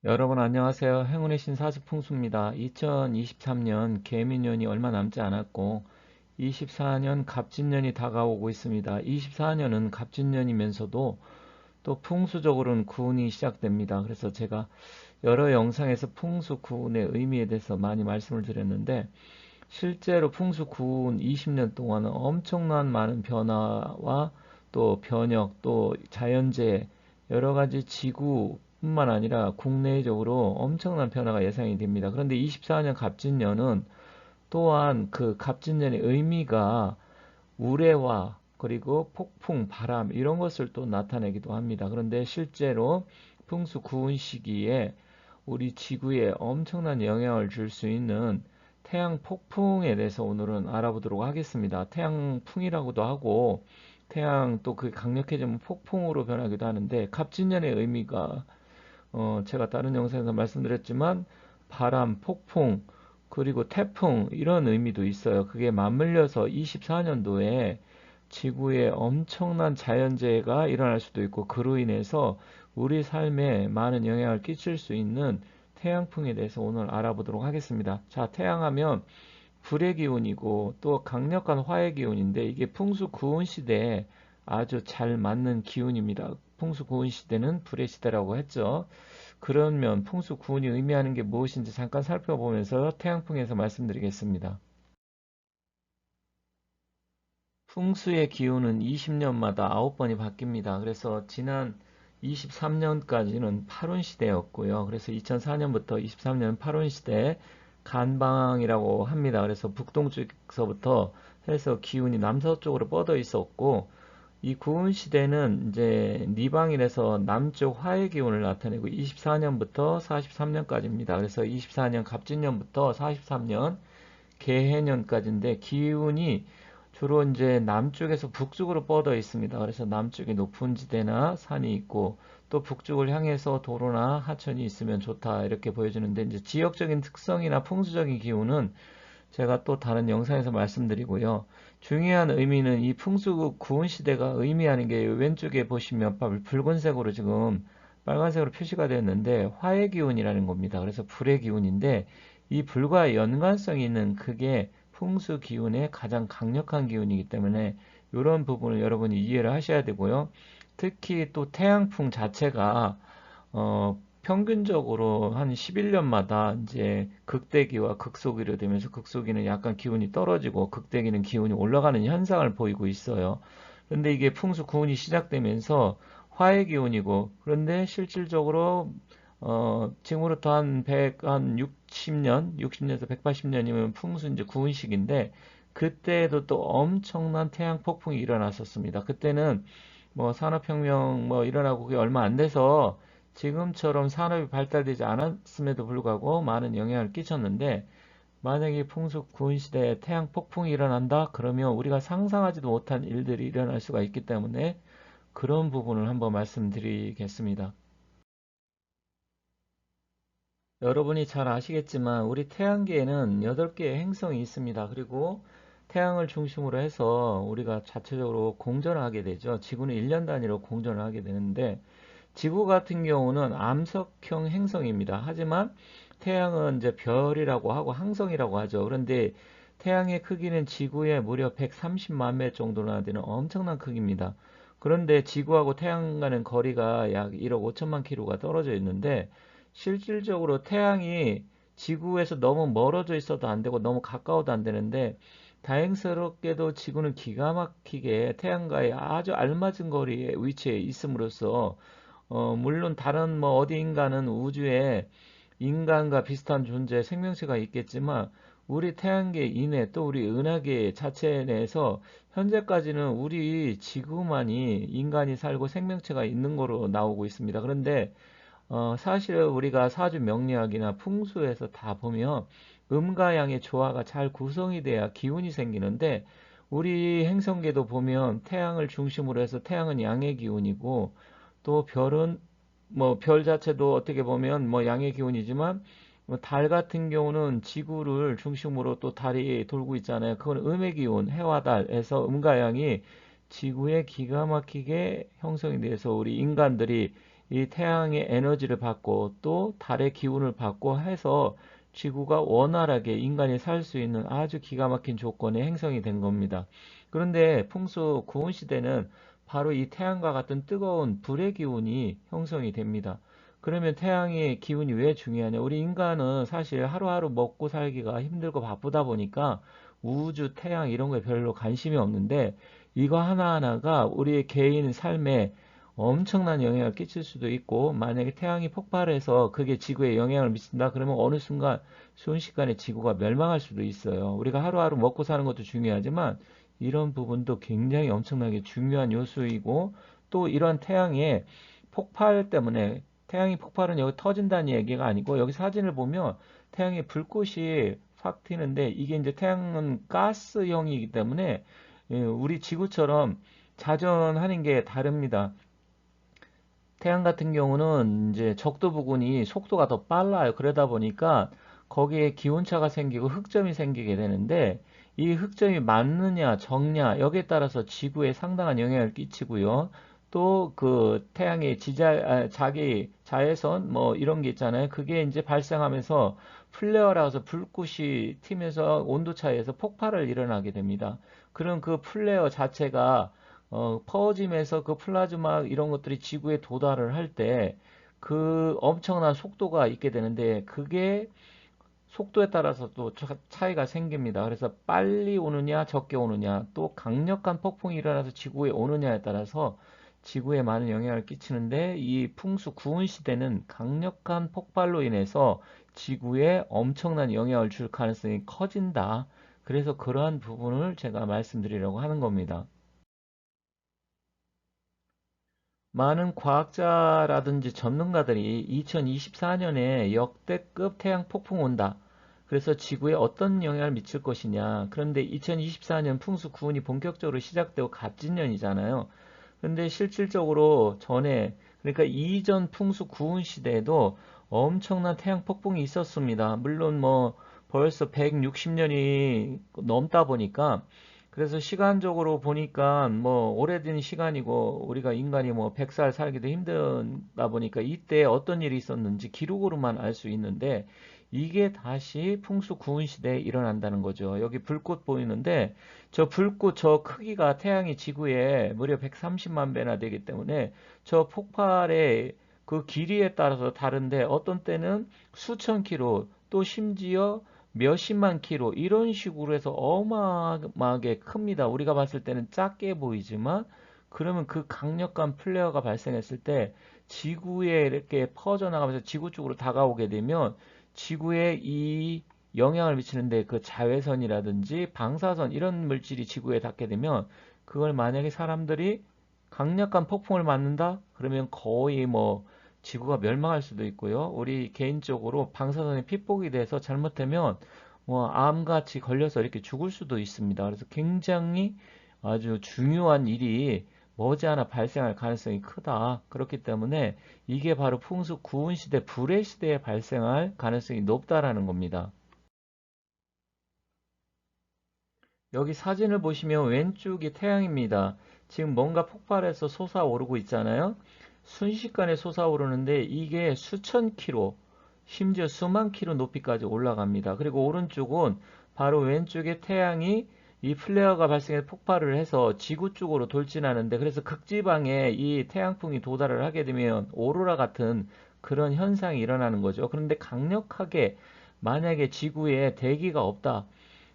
여러분 안녕하세요. 행운의 신 사주풍수입니다. 2023년 개미년이 얼마 남지 않았고 24년 갑진년이 다가오고 있습니다. 24년은 갑진년이면서도 또 풍수적으로는 구운이 시작됩니다. 그래서 제가 여러 영상에서 풍수 구운의 의미에 대해서 많이 말씀을 드렸는데 실제로 풍수 구운 20년 동안은 엄청난 많은 변화와 또 변혁 또 자연재해 여러 가지 지구뿐만 아니라 국내적으로 엄청난 변화가 예상이 됩니다. 그런데 24년 갑진년은 또한 그 갑진년의 의미가 우레와 그리고 폭풍, 바람 이런 것을 또 나타내기도 합니다. 그런데 실제로 풍수 구운 시기에 우리 지구에 엄청난 영향을 줄 수 있는 태양 폭풍에 대해서 오늘은 알아보도록 하겠습니다. 태양풍이라고도 하고 태양 또 그 강력해지면 폭풍으로 변하기도 하는데 갑진년의 의미가 제가 다른 영상에서 말씀드렸지만 바람, 폭풍, 그리고 태풍 이런 의미도 있어요. 그게 맞물려서 24년도에 지구에 엄청난 자연재해가 일어날 수도 있고 그로 인해서 우리 삶에 많은 영향을 끼칠 수 있는 태양풍에 대해서 오늘 알아보도록 하겠습니다. 자, 태양하면 불의 기운이고 또 강력한 화의 기운인데 이게 풍수 구운 시대에 아주 잘 맞는 기운입니다. 풍수 구운 시대는 불의 시대라고 했죠. 그러면 풍수 구운이 의미하는 게 무엇인지 잠깐 살펴보면서 태양풍에서 말씀드리겠습니다. 풍수의 기운은 20년마다 9번이 바뀝니다. 그래서 지난 23년까지는 팔운 시대였고요. 그래서 2004년부터 23년 팔운 시대 간방이라고 합니다. 그래서 북동쪽에서부터 해서 기운이 남서쪽으로 뻗어 있었고 이 구운 시대는 이제 니방인에서 남쪽 화의 기운을 나타내고 24년부터 43년까지입니다. 그래서 24년 갑진년부터 43년 개해년까지인데 기운이 주로 이제 남쪽에서 북쪽으로 뻗어 있습니다. 그래서 남쪽에 높은 지대나 산이 있고 또 북쪽을 향해서 도로나 하천이 있으면 좋다 이렇게 보여주는데 이제 지역적인 특성이나 풍수적인 기운은 제가 또 다른 영상에서 말씀드리고요. 중요한 의미는 이 풍수 구운 시대가 의미하는 게 왼쪽에 보시면 붉은색으로 지금 빨간색으로 표시가 되었는데 화의 기운이라는 겁니다. 그래서 불의 기운인데 이 불과 연관성이 있는 그게 풍수 기운의 가장 강력한 기운이기 때문에 이런 부분을 여러분이 이해를 하셔야 되고요. 특히 또 태양풍 자체가 평균적으로 한 11년마다 이제 극대기와 극소기로 되면서 극소기는 약간 기운이 떨어지고 극대기는 기운이 올라가는 현상을 보이고 있어요. 그런데 이게 풍수 구운이 시작되면서 화의 기운이고 그런데 실질적으로 지금으로부터 한 60년, 60년에서 180년이면 풍수 이제 구운식인데 그때에도 또 엄청난 태양 폭풍이 일어났었습니다. 그때는 뭐 산업혁명 뭐 일어나고 그게 얼마 안 돼서 지금처럼 산업이 발달되지 않았음에도 불구하고 많은 영향을 끼쳤는데 만약에 풍속 구은 시대에 태양 폭풍이 일어난다 그러면 우리가 상상하지도 못한 일들이 일어날 수가 있기 때문에 그런 부분을 한번 말씀드리겠습니다. 여러분이 잘 아시겠지만 우리 태양계에는 8개의 행성이 있습니다. 그리고 태양을 중심으로 해서 우리가 자체적으로 공전을 하게 되죠. 지구는 1년 단위로 공전을 하게 되는데 지구 같은 경우는 암석형 행성입니다. 하지만 태양은 이제 별이라고 하고 항성이라고 하죠. 그런데 태양의 크기는 지구의 무려 130만 배 정도나 되는 엄청난 크기입니다. 그런데 지구하고 태양과는 거리가 약 1억 5천만 킬로가 떨어져 있는데 실질적으로 태양이 지구에서 너무 멀어져 있어도 안 되고 너무 가까워도 안 되는데 다행스럽게도 지구는 기가 막히게 태양과의 아주 알맞은 거리에 위치해 있음으로써 물론 다른 뭐 어디인가는 우주에 인간과 비슷한 존재 생명체가 있겠지만 우리 태양계 이내 또 우리 은하계 자체 내에서 현재까지는 우리 지구만이 인간이 살고 생명체가 있는 거로 나오고 있습니다. 그런데 사실 우리가 사주 명리학이나 풍수에서 다 보면 음과 양의 조화가 잘 구성이 돼야 기운이 생기는데 우리 행성계도 보면 태양을 중심으로 해서 태양은 양의 기운이고 또 별은 뭐 별 자체도 어떻게 보면 뭐 양의 기운이지만 뭐달 같은 경우는 지구를 중심으로 또 달이 돌고 있잖아요. 그건 음의 기운, 해와 달에서 음과 양이 지구에 기가 막히게 형성이 돼서 우리 인간들이 이 태양의 에너지를 받고 또 달의 기운을 받고 해서 지구가 원활하게 인간이 살 수 있는 아주 기가 막힌 조건의 행성이 된 겁니다. 그런데 풍수 구운 시대는 바로 이 태양과 같은 뜨거운 불의 기운이 형성이 됩니다. 그러면 태양의 기운이 왜 중요하냐? 우리 인간은 사실 하루하루 먹고 살기가 힘들고 바쁘다 보니까 우주, 태양 이런 거에 별로 관심이 없는데 이거 하나하나가 우리의 개인 삶에 엄청난 영향을 끼칠 수도 있고 만약에 태양이 폭발해서 그게 지구에 영향을 미친다 그러면 어느 순간 순식간에 지구가 멸망할 수도 있어요. 우리가 하루하루 먹고 사는 것도 중요하지만 이런 부분도 굉장히 엄청나게 중요한 요소이고 또 이런 태양의 폭발 때문에 태양이 폭발은 여기 터진다는 얘기가 아니고 여기 사진을 보면 태양의 불꽃이 확 튀는데 이게 이제 태양은 가스형이기 때문에 우리 지구처럼 자전하는 게 다릅니다. 태양 같은 경우는 이제 적도 부근이 속도가 더 빨라요. 그러다 보니까 거기에 기온차가 생기고 흑점이 생기게 되는데 이 흑점이 많느냐 적냐 여기에 따라서 지구에 상당한 영향을 끼치고요. 또 그 태양의 자기 자외선 뭐 이런 게 있잖아요. 그게 이제 발생하면서 플레어라고 해서 불꽃이 튀면서 온도 차이에서 폭발을 일어나게 됩니다. 그럼 그 플레어 자체가 퍼지면서 그 플라즈마 이런 것들이 지구에 도달을 할 때 그 엄청난 속도가 있게 되는데 그게 속도에 따라서 또 차이가 생깁니다. 그래서 빨리 오느냐 적게 오느냐 또 강력한 폭풍이 일어나서 지구에 오느냐에 따라서 지구에 많은 영향을 끼치는데 이 풍수 구운 시대는 강력한 폭발로 인해서 지구에 엄청난 영향을 줄 가능성이 커진다. 그래서 그러한 부분을 제가 말씀드리려고 하는 겁니다. 많은 과학자라든지 전문가들이 2024년에 역대급 태양 폭풍 온다. 그래서 지구에 어떤 영향을 미칠 것이냐. 그런데 2024년 풍수 구운이 본격적으로 시작되고 갑진년이잖아요. 그런데 실질적으로 전에 그러니까 이전 풍수 구운 시대에도 엄청난 태양 폭풍이 있었습니다. 물론 뭐 벌써 160년이 넘다 보니까 그래서 시간적으로 보니까 뭐 오래된 시간이고 우리가 인간이 뭐 100살 살기도 힘들다 보니까 이때 어떤 일이 있었는지 기록으로만 알 수 있는데 이게 다시 풍수 구은 시대에 일어난다는 거죠. 여기 불꽃 보이는데 저 불꽃 저 크기가 태양이 지구에 무려 130만 배나 되기 때문에 저 폭발의 그 길이에 따라서 다른데 어떤 때는 수천 킬로 또 심지어 몇십만 킬로 이런 식으로 해서 어마어마하게 큽니다. 우리가 봤을 때는 작게 보이지만 그러면 그 강력한 플레어가 발생했을 때 지구에 이렇게 퍼져나가면서 지구 쪽으로 다가오게 되면 지구에 이 영향을 미치는데 그 자외선이라든지 방사선 이런 물질이 지구에 닿게 되면 그걸 만약에 사람들이 강력한 폭풍을 맞는다? 그러면 거의 뭐 지구가 멸망할 수도 있고요. 우리 개인적으로 방사선에 핏복이 돼서 잘못되면 뭐 암같이 걸려서 이렇게 죽을 수도 있습니다. 그래서 굉장히 아주 중요한 일이 머지않아 발생할 가능성이 크다. 그렇기 때문에 이게 바로 풍수 구은 시대, 불의 시대에 발생할 가능성이 높다라는 겁니다. 여기 사진을 보시면 왼쪽이 태양입니다. 지금 뭔가 폭발해서 솟아오르고 있잖아요. 순식간에 솟아오르는데 이게 수천 킬로, 심지어 수만 킬로 높이까지 올라갑니다. 그리고 오른쪽은 바로 왼쪽에 태양이 이 플레어가 발생해서 폭발을 해서 지구 쪽으로 돌진하는데 그래서 극지방에 이 태양풍이 도달을 하게 되면 오로라 같은 그런 현상이 일어나는 거죠. 그런데 강력하게 만약에 지구에 대기가 없다.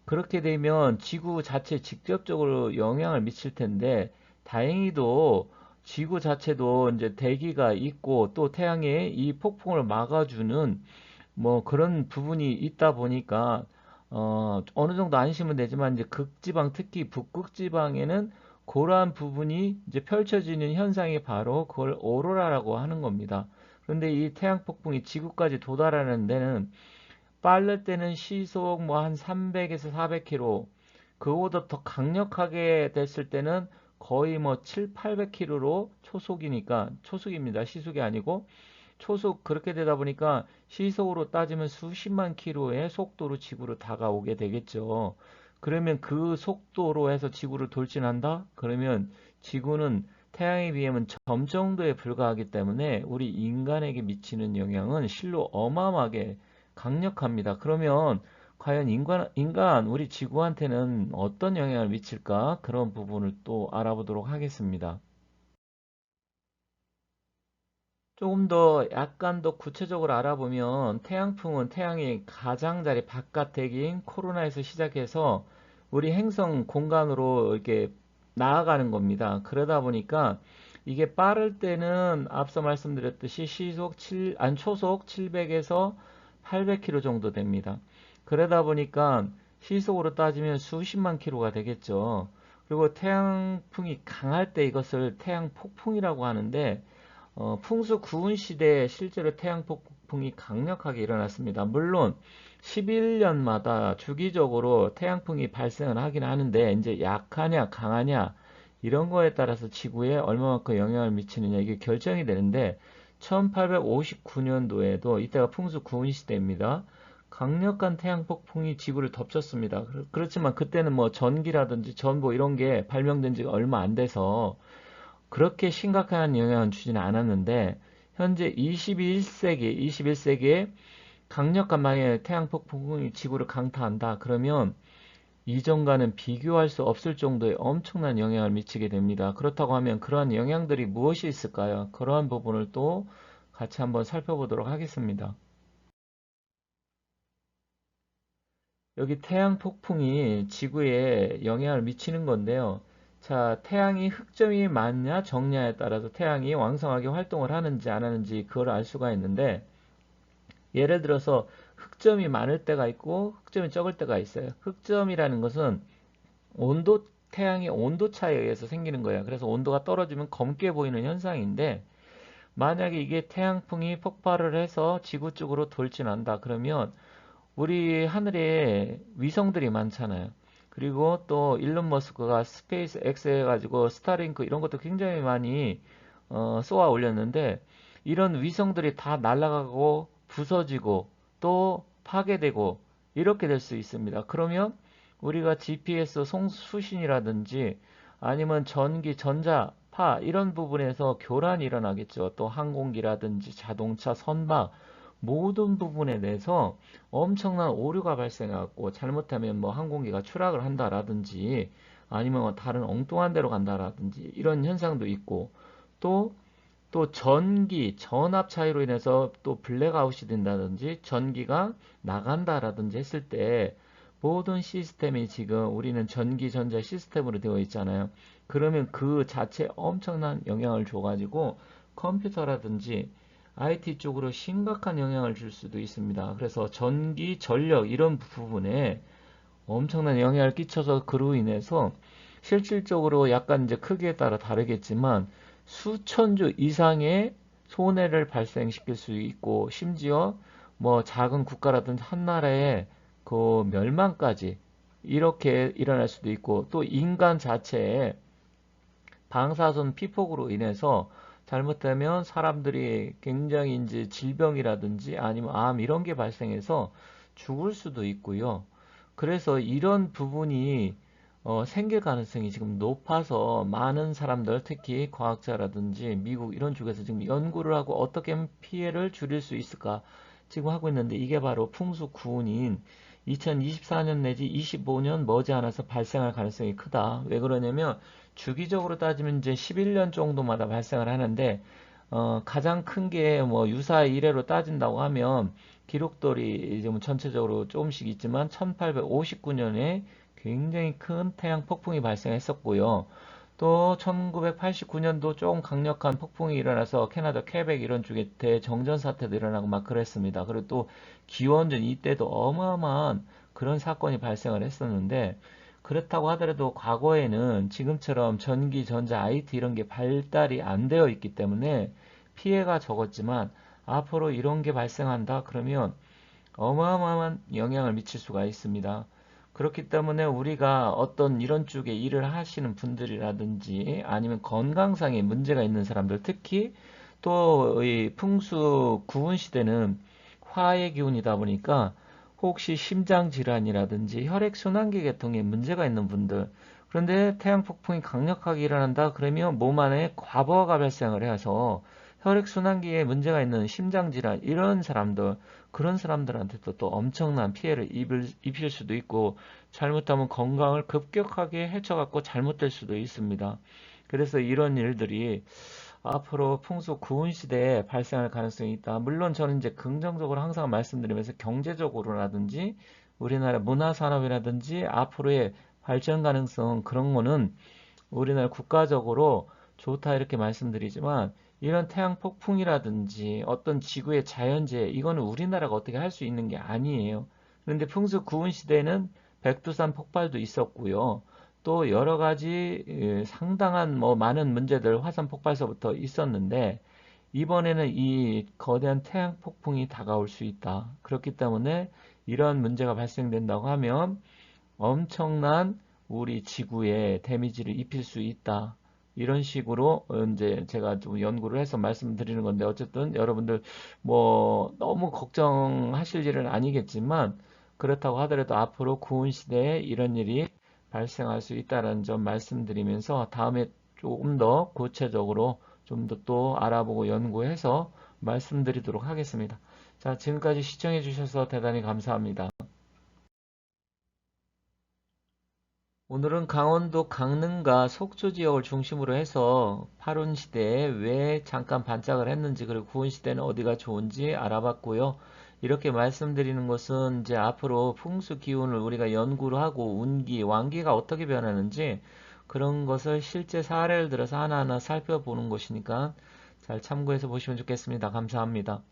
그렇게 되면 지구 자체에 직접적으로 영향을 미칠 텐데 다행히도 지구 자체도 이제 대기가 있고 또 태양의 이 폭풍을 막아주는 뭐 그런 부분이 있다 보니까 어느 정도 안심은 되지만 이제 극지방 특히 북극지방에는 그러한 부분이 이제 펼쳐지는 현상이 바로 그걸 오로라라고 하는 겁니다. 그런데 이 태양 폭풍이 지구까지 도달하는 데는 빠를 때는 시속 뭐 한 300에서 400km, 그거보다 더 강력하게 됐을 때는 거의 뭐 7, 800km로 초속이니까, 초속입니다. 시속이 아니고, 초속 그렇게 되다 보니까 시속으로 따지면 수십만 킬로의 속도로 지구로 다가오게 되겠죠. 그러면 그 속도로 해서 지구를 돌진한다? 그러면 지구는 태양에 비하면 점 정도에 불과하기 때문에 우리 인간에게 미치는 영향은 실로 어마어마하게 강력합니다. 그러면 과연 우리 지구한테는 어떤 영향을 미칠까? 그런 부분을 또 알아보도록 하겠습니다. 조금 더 약간 더 구체적으로 알아보면 태양풍은 태양의 가장자리 바깥핵인 코로나에서 시작해서 우리 행성 공간으로 이렇게 나아가는 겁니다. 그러다 보니까 이게 빠를 때는 앞서 말씀드렸듯이 초속 700에서 800km 정도 됩니다. 그러다 보니까 시속으로 따지면 수십만 킬로가 되겠죠. 그리고 태양풍이 강할 때 이것을 태양폭풍이라고 하는데 풍수 구은 시대에 실제로 태양 폭풍이 강력하게 일어났습니다. 물론 11년마다 주기적으로 태양풍이 발생을 하긴 하는데 이제 약하냐 강하냐 이런 거에 따라서 지구에 얼마만큼 영향을 미치느냐 이게 결정이 되는데 1859년도에도 이때가 풍수 구은 시대입니다. 강력한 태양 폭풍이 지구를 덮쳤습니다. 그렇지만 그때는 뭐 전기라든지 전보 이런 게 발명된 지가 얼마 안 돼서 그렇게 심각한 영향은 주지는 않았는데 현재 21세기에 강력한 만약에 태양 폭풍이 지구를 강타한다. 그러면 이전과는 비교할 수 없을 정도의 엄청난 영향을 미치게 됩니다. 그렇다고 하면 그러한 영향들이 무엇이 있을까요? 그러한 부분을 또 같이 한번 살펴보도록 하겠습니다. 여기 태양 폭풍이 지구에 영향을 미치는 건데요. 자, 태양이 흑점이 많냐 적냐에 따라서 태양이 왕성하게 활동을 하는지 안 하는지 그걸 알 수가 있는데 예를 들어서 흑점이 많을 때가 있고 흑점이 적을 때가 있어요. 흑점이라는 것은 태양의 온도 차이에 의해서 생기는 거예요. 그래서 온도가 떨어지면 검게 보이는 현상인데 만약에 이게 태양풍이 폭발을 해서 지구 쪽으로 돌진한다. 그러면 우리 하늘에 위성들이 많잖아요. 그리고 또 일론 머스크가 스페이스 X 해가지고 스타링크 이런 것도 굉장히 많이 쏘아 올렸는데 이런 위성들이 다 날아가고 부서지고 또 파괴되고 이렇게 될 수 있습니다. 그러면 우리가 GPS 송수신이라든지 아니면 전기, 전자, 파 이런 부분에서 교란이 일어나겠죠. 또 항공기라든지 자동차, 선박 모든 부분에 대해서 엄청난 오류가 발생하고 잘못하면 뭐 항공기가 추락을 한다라든지 아니면 뭐 다른 엉뚱한 데로 간다라든지 이런 현상도 있고 또 전압 차이로 인해서 또 블랙아웃이 된다든지 전기가 나간다라든지 했을 때 모든 시스템이 지금 우리는 전기 전자 시스템으로 되어 있잖아요. 그러면 그 자체에 엄청난 영향을 줘가지고 컴퓨터라든지 IT 쪽으로 심각한 영향을 줄 수도 있습니다. 그래서 전기, 전력 이런 부분에 엄청난 영향을 끼쳐서 그로 인해서 실질적으로 약간 이제 크기에 따라 다르겠지만 수천조 이상의 손해를 발생시킬 수 있고 심지어 뭐 작은 국가라든지 한 나라의 그 멸망까지 이렇게 일어날 수도 있고 또 인간 자체에 방사선 피폭으로 인해서 잘못되면 사람들이 굉장히 이제 질병이라든지 아니면 암 이런 게 발생해서 죽을 수도 있고요. 그래서 이런 부분이 생길 가능성이 지금 높아서 많은 사람들, 특히 과학자라든지 미국 이런 쪽에서 지금 연구를 하고 어떻게 하면 피해를 줄일 수 있을까 지금 하고 있는데 이게 바로 풍수 구운인 2024년 내지 25년 머지않아서 발생할 가능성이 크다. 왜 그러냐면 주기적으로 따지면 이제 11년 정도마다 발생을 하는데 가장 큰 게 뭐 유사 이래로 따진다고 하면 기록들이 이제 뭐 전체적으로 조금씩 있지만 1859년에 굉장히 큰 태양 폭풍이 발생했었고요. 또 1989년도 조금 강력한 폭풍이 일어나서 캐나다 퀘벡 이런 쪽에 대정전 사태도 일어나고 막 그랬습니다. 그리고 또 기원전 이때도 어마어마한 그런 사건이 발생을 했었는데 그렇다고 하더라도 과거에는 지금처럼 전기, 전자, IT 이런 게 발달이 안 되어 있기 때문에 피해가 적었지만 앞으로 이런 게 발생한다 그러면 어마어마한 영향을 미칠 수가 있습니다. 그렇기 때문에 우리가 어떤 이런 쪽에 일을 하시는 분들이라든지 아니면 건강상에 문제가 있는 사람들 특히 또 이 풍수 구운 시대는 화의 기운이다 보니까 혹시 심장 질환이라든지 혈액순환기 계통에 문제가 있는 분들 그런데 태양 폭풍이 강력하게 일어난다 그러면 몸 안에 과부하가 발생을 해서 혈액순환기에 문제가 있는 심장질환 이런 사람들 그런 사람들한테도 또 엄청난 피해를 입힐 수도 있고 잘못하면 건강을 급격하게 해쳐갖고 잘못될 수도 있습니다. 그래서 이런 일들이 앞으로 풍수 구은 시대에 발생할 가능성이 있다. 물론 저는 이제 긍정적으로 항상 말씀드리면서 경제적으로라든지 우리나라 문화산업이라든지 앞으로의 발전 가능성 그런 거는 우리나라 국가적으로 좋다 이렇게 말씀드리지만 이런 태양 폭풍이라든지 어떤 지구의 자연재해 이거는 우리나라가 어떻게 할 수 있는 게 아니에요. 그런데 풍수 구은 시대에는 백두산 폭발도 있었고요. 또 여러 가지 상당한 뭐 많은 문제들 화산 폭발서부터 있었는데 이번에는 이 거대한 태양 폭풍이 다가올 수 있다. 그렇기 때문에 이런 문제가 발생된다고 하면 엄청난 우리 지구에 데미지를 입힐 수 있다. 이런 식으로 이제 제가 좀 연구를 해서 말씀드리는 건데 어쨌든 여러분들 뭐 너무 걱정하실 일은 아니겠지만 그렇다고 하더라도 앞으로 구은 시대에 이런 일이 발생할 수 있다는 점 말씀드리면서 다음에 조금 더 구체적으로 좀 더 또 알아보고 연구해서 말씀드리도록 하겠습니다. 자, 지금까지 시청해 주셔서 대단히 감사합니다. 오늘은 강원도 강릉과 속초 지역을 중심으로 해서 파룬 시대에 왜 잠깐 반짝을 했는지 그리고 구은 시대는 어디가 좋은지 알아봤고요. 이렇게 말씀드리는 것은 이제 앞으로 풍수 기운을 우리가 연구를 하고 운기, 완기가 어떻게 변하는지 그런 것을 실제 사례를 들어서 하나하나 살펴보는 것이니까 잘 참고해서 보시면 좋겠습니다. 감사합니다.